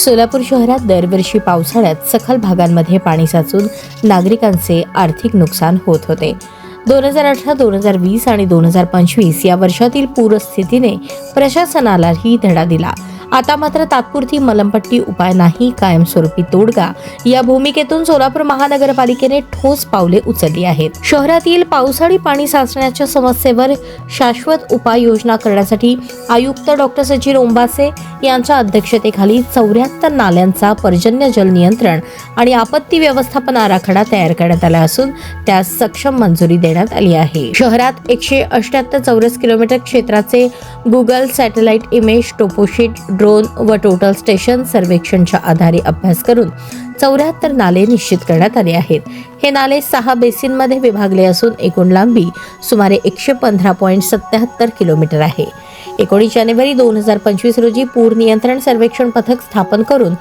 सोलापूर शहरात दरवर्षी पावसाळ्यात सखल भागांमध्ये पाणी साचून नागरिकांचे आर्थिक नुकसान होत होते. 2018, 2020 आणि 2025 या वर्षातील पूरस्थितीने प्रशासनालाही धडा दिला. आता मात्र तात्पुरती मलमपट्टी उपाय नाही, कायमस्वरूपी तोडगा या भूमिकेतून सोलापूर महानगरपालिकेने ठोस पावले उचलली आहेत. शहरातील पावसाळी पाणी साचण्याच्या समस्येवर शाश्वत उपाययोजना करण्यासाठी आयुक्त डॉक्टर सचिन ओंबासे यांच्या अध्यक्षतेखाली 74 नाल्यांचा पर्जन्य जल नियंत्रण आणि आपत्ती व्यवस्थापन आराखडा तयार करण्यात आला असून त्यास सक्षम मंजुरी देण्यात आली आहे. शहरात 178 चौरस किलोमीटर क्षेत्राचे Google satellite image, toposheet, drone व टोटल स्टेशन सर्वेक्षणच्या आधारे अभ्यास करून 74 नाले निश्चित करण्यात आले आहेत. हे नाले 6 बेसिनमध्ये विभागले असून एकूण लांबी सुमारे 115.77 किलोमीटर आहे. 19 जानेवारी 2025 रोजी पूर नियंत्रण सर्वेक्षण पथक स्थापन करून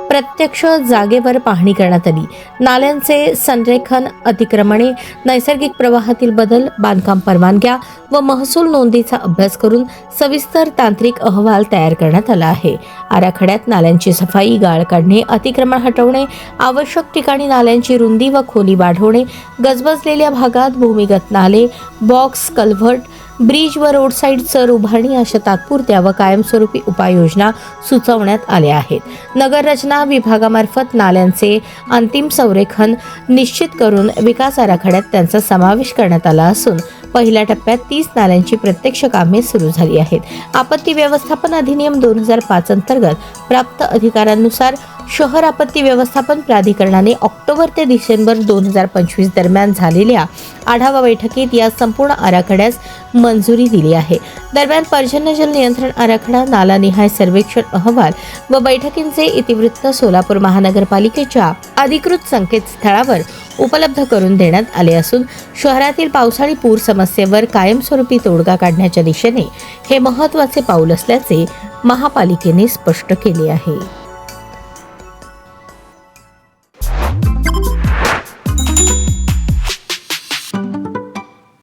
प्रत्यक्ष जागेवर पाहणी करण्यात आली. नाल्यांचे संरेखन, अतिक्रमणे, नैसर्गिक प्रवाहातील बदल, बांधकाम परवानग्या व महसूल नोंदीचा अभ्यास करून सविस्तर तांत्रिक अहवाल तयार करण्यात आला आहे. आराखड्यात नाल्यांची सफाई, गाळ काढणे, अतिक्रमण हटवणे, आवश्यक ठिकाणी नाल्यांची रुंदी व खोली वाढवणे, गजबजलेल्या भागात भूमिगत नाले, बॉक्स, कल्व्हर्ट, ब्रिज व रोड साईड चर उभारणी अशा तात्पुरत्या व कायमस्वरूपी उपाययोजना सुचवण्यात आल्या आहेत. नगर रचना विभागामार्फत नाल्यांचे अंतिम संरेखन निश्चित करून विकास आराखड्यात त्यांचा समावेश करण्यात आला असून पहिल्या टप्प्यात 30 नाल्यांची प्रत्यक्ष कामे सुरू झाली आहेत. आपत्ती व्यवस्थापन अधिनियम 2005 अंतर्गत प्राप्त अधिकारांनुसार शहर आपत्ती व्यवस्थापन प्राधिकरणाने ऑक्टोबर ते डिसेंबर 2025 दरम्यान झालेल्या आढावा बैठकीत या संपूर्ण आराखड्यास मंजुरी दिली आहे. दरम्यान पर्जन्य जल नियंत्रण आराखडा, नालानिहाय सर्वेक्षण अहवाल व बैठकींचे इतिवृत्त सोलापूर महानगरपालिकेच्या अधिकृत संकेतस्थळावर उपलब्ध करून देण्यात आले असून शहरातील पावसाळी पूर समस्येवर कायमस्वरूपी तोडगा काढण्याच्या दिशेने हे महत्त्वाचे पाऊल असल्याचे महापालिकेने स्पष्ट केले आहे.